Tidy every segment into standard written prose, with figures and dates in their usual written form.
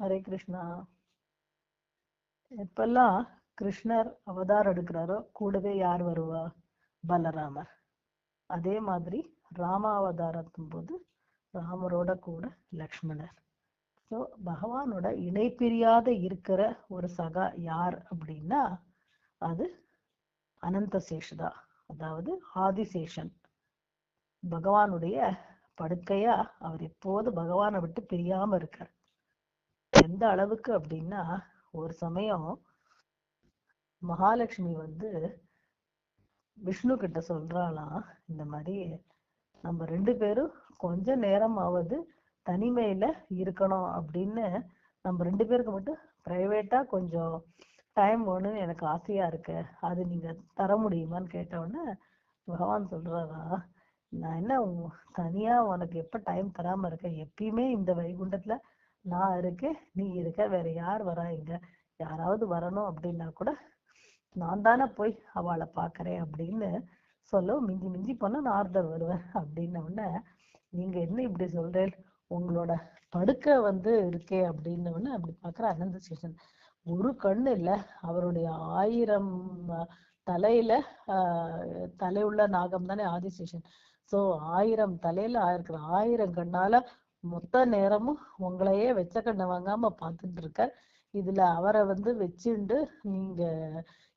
ஹரே கிருஷ்ணா. இப்பெல்லாம் கிருஷ்ணர் அவதாரம் எடுக்கிறாரோ கூடவே யார் வருவா? பலராமர். அதே மாதிரி ராமாவதாரத்தும் போது ராமரோட கூட லக்ஷ்மணர். ஸோ பகவானோட இணை பிரியாத இருக்கிற ஒரு சகா யார் அப்படின்னா அது அனந்த சேஷதா, அதாவது ஆதிசேஷன். பகவானுடைய படுக்கையா அவர் எப்போது பகவானை விட்டு பிரியாம இருக்கார். எந்த அளவுக்கு அப்படின்னா ஒரு சமயம் மகாலட்சுமி விஷ்ணு கிட்ட சொல்றாளாம், இந்த மாதிரி நம்ம 2 பேரும் கொஞ்ச நேரமாவது தனிமையில இருக்கணும் அப்படின்னு, நம்ம 2 பேருக்கு மட்டும் பிரைவேட்டா கொஞ்சம் டைம் வேணும்னு எனக்கு ஆசையா இருக்கு, அது நீங்க தர முடியுமான்னு கேட்டவுடனே பகவான் சொல்றாரா, நான் என்ன தனியா உனக்கு எப்ப டைம் தராம இருக்கேன்? எப்பயுமே இந்த வைகுண்டத்துல நான் இருக்கேன், நீ இருக்க, வேற யார் வரா? இங்க யாராவது வரணும் அப்படின்னா கூட நான் தானே போய் அவளை பாக்குறேன் அப்படின்னு சொல்ல, மிஞ்சி மிஞ்சி போனா நாரதர் வருவேன் அப்படின்ன உடனே, நீங்க என்ன இப்படி சொல்றேன், உங்களோட படுக்கை இருக்கே அப்படின்ன உடனே அப்படி பாக்குற அனந்த சேஷன். ஒரு கண்ணு இல்ல, அவருடைய 1000 தலையில தலையுள்ள நாகம் தானே ஆதிசேஷன். சோ 1000 தலையில இருக்கிற 1000 கண்ணால மொத்த நேரமும் உங்களையே வெச்ச கண்ணை வாங்காம பார்த்துட்டு இருக்க. இதுல அவரை வச்சுண்டு நீங்க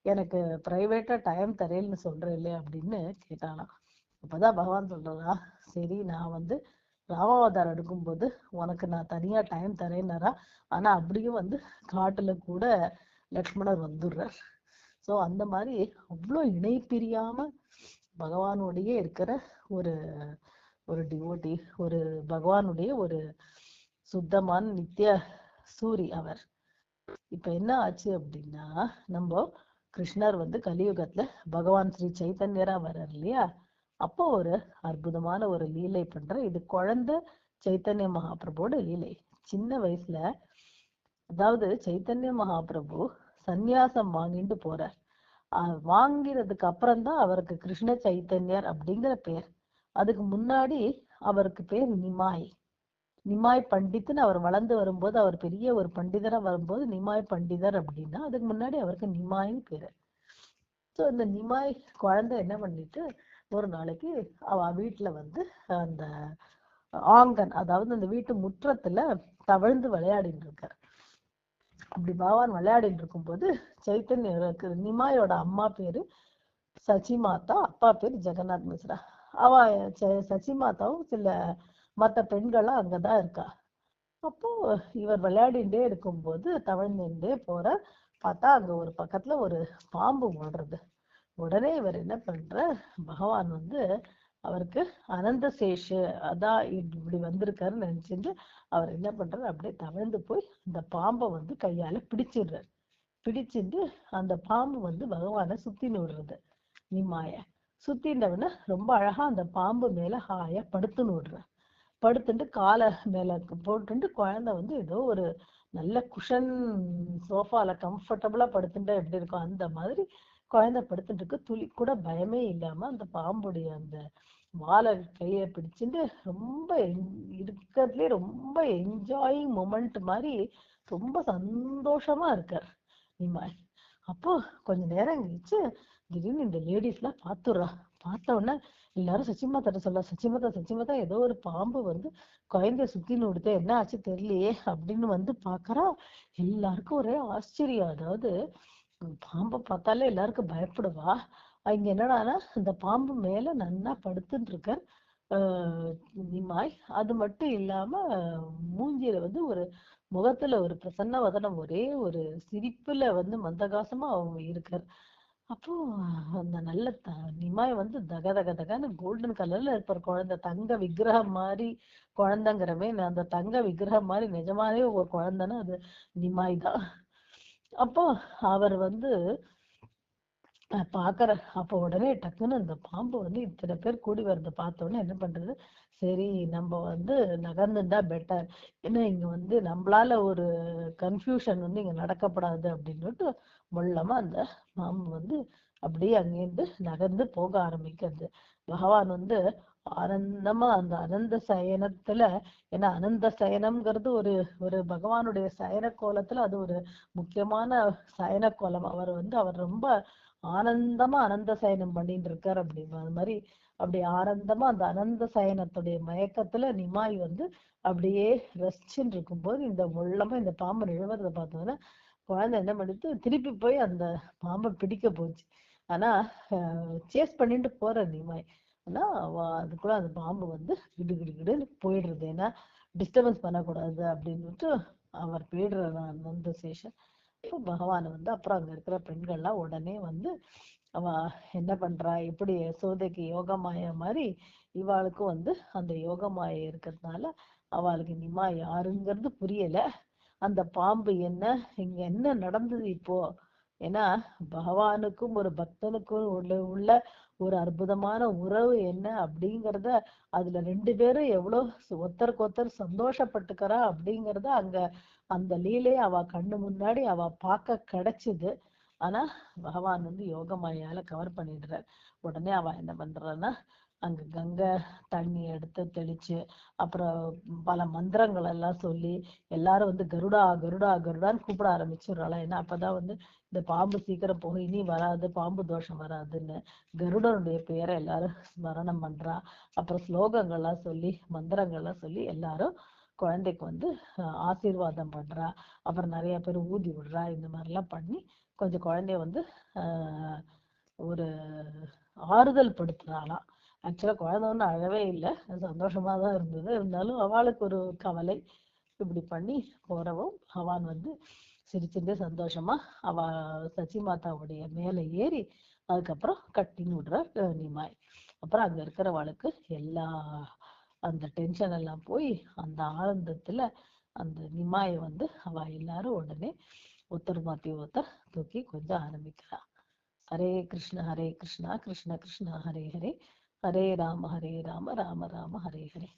எனக்கு பிரைவேட்டா டைம் தரேன்னு சொல்றேன் இல்லையா அப்படின்னு கேட்டாலாம். அப்பதான் பகவான் சொல்றதா, சரி நான் ராமாவதாரம் எடுக்கும்போது உனக்கு நான் தனியா டைம் தரேன்னாரா, ஆனா அப்படியும் காட்டுல கூட லக்ஷ்மணர் வந்துடுறார். சோ அந்த மாதிரி அவ்வளோ இணை பிரியாம பகவானோடையே இருக்கிற ஒரு ஒரு டிவோட்டி, ஒரு பகவானுடைய ஒரு சுத்தமான நித்திய சூரி அவர். இப்ப என்ன ஆச்சு அப்படின்னா, நம்ம கிருஷ்ணர் கலியுகத்துல பகவான் ஸ்ரீ சைத்தன்யரா வர்றார் இல்லையா, அப்போ ஒரு அற்புதமான ஒரு லீலை பண்ற. இது குழந்தை சைத்தன்ய மகாபிரபுவோட லீலை. சின்ன வயசுல, அதாவது சைத்தன்ய மகாபிரபு சந்நியாசம் வாங்கிட்டு போறார். வாங்கிறதுக்கு அப்புறம் தான் அவருக்கு கிருஷ்ண சைத்தன்யர் அப்படிங்கிற பேர். அதுக்கு முன்னாடி அவருக்கு பேர் நிமாய். நிமாய் பண்டித்னு அவர் வளர்ந்து வரும்போது, அவர் பெரிய ஒரு பண்டிதரா வரும்போது நிமாய் பண்டிதர் அப்படின்னா, அதுக்கு முன்னாடி அவருக்கு நிமாய்னு பேரு. ஸோ இந்த நிமாய் குழந்தை என்ன பண்ணிட்டு, ஒரு நாளைக்கு அவ வீட்டுல அந்த ஆங்கன், அதாவது அந்த வீட்டு முற்றத்துல தவழ்ந்து விளையாடிட்டு இருக்கார். அப்படி பகவான் விளையாடிட்டு இருக்கும்போது சைத்தன்யருக்கு, நிமாயோட அம்மா பேரு சச்சி மாதா, அப்பா பேரு ஜெகநாத் மிஸ்ரா. அவ சச்சி மாதாவும் சில மற்ற பெண்கள்லாம் அங்கதான் இருக்கா. அப்போ இவர் விளையாடிட்டே இருக்கும்போது தவழ்ந்துட்டே போற, பார்த்தா அங்க ஒரு பக்கத்துல ஒரு பாம்பு ஓடுறது. உடனே இவர் என்ன பண்ற, பகவான் அவருக்கு அனந்த சேஷு அதான் இப்படி வந்திருக்காருன்னு நினைச்சிட்டு அவர் என்ன பண்றாரு, அப்படியே தவழ்ந்து போய் அந்த பாம்பை கையால பிடிச்சிடுறாரு. பிடிச்சிட்டு அந்த பாம்பு பகவானை சுத்தின்னு விடுறது. நிமாய சுத்தின்றவன ரொம்ப அழகா அந்த பாம்பு மேல ஹாயா படுத்துன்னு விடுற. படுத்துட்டு காலை மேல போட்டுட்டு குழந்தை ஏதோ ஒரு நல்ல குஷன் சோஃபால கம்ஃபர்டபுளா படுத்துட்டா எப்படி இருக்கும் அந்த மாதிரி குழந்தை படுத்துட்டு இருக்கு. துளி கூட பயமே இல்லாம அந்த பாம்புடைய அந்த வாழை கைய பிடிச்சிட்டு ரொம்ப இருக்கிறதுலே ரொம்ப என்ஜாயிங் மொமெண்ட் மாதிரி ரொம்ப சந்தோஷமா இருக்கார் நிமாய். அப்போ கொஞ்ச நேரம் கழிச்சு திடீர்னு இந்த லேடிஸ் எல்லாம் பார்த்துடுறா. பார்த்த உடனே எல்லாரும் சச்சிமாதா சொல்ல, சச்சிமாதா சச்சிமாதா ஏதோ ஒரு பாம்பு குழந்தைய சுத்தின்னு விடுத்த, என்ன ஆச்சு தெரியலையே அப்படின்னு பாக்குறா. எல்லாருக்கும் ஒரே ஆச்சரியம். அதாவது பாம்பை பார்த்தாலே எல்லாருக்கும் பயப்படுவா. இங்க என்னடானா இந்த பாம்பு மேல நன்னா படுத்துட்டு இருக்க நிமாய். அது மட்டும் இல்லாம மூஞ்சியில ஒரு முகத்துல ஒரு பிரசன்ன வதனம், ஒரே ஒரு சிரிப்புல மந்தகாசமா அவங்க இருக்கார். அப்போ அந்த நல்ல நிமாய் தக தக தகன்னு கோல்டன் கலர்ல இருப்பார். குழந்தை தங்க விக்கிரகம் மாதிரி, குழந்தைங்கிறமே அந்த தங்க விக்கிரகம் மாதிரி நிஜமாவே ஒரு குழந்தைன்னா அது நிமாய் தான். அப்போ அவர் பாக்குற, அப்ப உடனே டக்குன்னு அந்த பாம்பு இத்தனை பேர் கூடி வரத பார்த்த உடனே என்ன பண்றது, சரி நம்ம நகர்ந்துட்டா பெட்டர், ஏன்னா இங்க நம்மளால ஒரு கன்ஃபியூஷன் இங்க நடக்கப்படாது அப்படின்னுட்டு மொல்லமா அந்த பாம்பு அப்படியே அங்கேருந்து நகர்ந்து போக ஆரம்பிக்கிறது. பகவான் ஆனந்தமா அந்த அனந்த சயனத்துல, ஏன்னா அனந்த சயனம்ங்கிறது ஒரு ஒரு பகவானுடைய சயன கோலத்துல அது ஒரு முக்கியமான சயன கோலம். அவர் ரொம்ப ஆனந்தமா அனந்த சயனம் பண்ணிட்டு இருக்காரு அப்படிமா. அது மாதிரி அப்படி ஆனந்தமா அந்த அனந்த சயனத்துடைய மயக்கத்துல நிமாய் அப்படியே ரசிச்சுட்டு இருக்கும்போது இந்த உள்ளமா இந்த பாம்பு நிழவறத பார்த்தோன்னா குழந்தை என்ன பண்ணிட்டு திருப்பி போய் அந்த பாம்பை பிடிக்க போச்சு. ஆனா சேஸ் பண்ணிட்டு போற நிமாய். ஆனா அதுக்குள்ள அந்த பாம்பு கிடு கிடு கிடுன்னு போயிடுறது. ஏன்னா டிஸ்டர்பன்ஸ் பண்ணக்கூடாது அப்படின்னுட்டு அவர் போயிடுறாரு அந்த சேஷன். இப்போ பகவான் அப்புறம் அங்க இருக்கிற பெண்கள்லாம் உடனே அவ என்ன பண்றா, எப்படி யசோதைக்கு யோகமாய மாதிரி இவாளுக்கும் அந்த யோகமாய இருக்கிறதுனால அவளுக்கு நிமா யாருங்கிறது புரியல. அந்த பாம்பு என்ன, இங்க என்ன நடந்தது இப்போ? ஏன்னா பகவானுக்கும் ஒரு பக்தனுக்கும் உள்ள ஒரு அற்புதமான உறவு என்ன அப்படிங்கறத, அதுல ரெண்டு பேரும் எவ்வளவு ஒருத்தருக்கு ஒருத்தர் சந்தோஷப்பட்டுக்கிறா அப்படிங்கறத அங்க அந்த லீலையை அவ கண்ணு முன்னாடி அவ பார்க்க கிடைச்சுது. ஆனா பகவான் யோகமாயால கவர் பண்ணிடுறார். உடனே அவ என்ன பண்றான்னா அங்க கங்கை தண்ணி எடுத்து தெளிச்சு, அப்புறம் பல மந்திரங்கள் எல்லாம் சொல்லி எல்லாரும் கருடா கருடா கருடான்னு கூப்பிட ஆரம்பிச்சிடுறாள். ஏன்னா அப்பதான் இந்த பாம்பு சீக்கிரம் போகும், இனி வராது, பாம்பு தோஷம் வராதுன்னு கருடனுடைய பெயரை எல்லாரும் ஸ்மரணம் பண்றா. அப்புறம் ஸ்லோகங்கள்லாம் சொல்லி மந்திரங்கள்லாம் சொல்லி எல்லாரும் குழந்தைக்கு ஆசீர்வாதம் பண்றா. அப்புறம் நிறைய பேர் ஊதி விடுறா. இந்த மாதிரிலாம் பண்ணி கொஞ்சம் குழந்தைய ஆஹ் ஒரு ஆறுதல் படுத்துறாளாம். ஆக்சுவலா குழந்தை அழவே இல்லை, சந்தோஷமா தான் இருந்தது. இருந்தாலும் அவளுக்கு ஒரு கவலை. இப்படி பண்ணி போறவும் பகவான் சிரிச்சுட்டு சந்தோஷமா அவ சச்சி மாதாவுடைய மேல ஏறி அதுக்கப்புறம் கட்டின்னு விடுறார் நிமாய். அப்புறம் அங்க இருக்கிறவளுக்கு எல்லா அந்த டென்ஷன் எல்லாம் போய் அந்த ஆனந்தத்துல அந்த நிமாயை அவ எல்லாரும் உடனே ஒருத்தர் மாத்தி ஒருத்தர் தூக்கி கொஞ்சம் ஆரம்பிக்கிறா. ஹரே கிருஷ்ணா கிருஷ்ண கிருஷ்ணா ஹரே ஹரே, ஹரே ராம ராம ராம ஹரே ஹரே.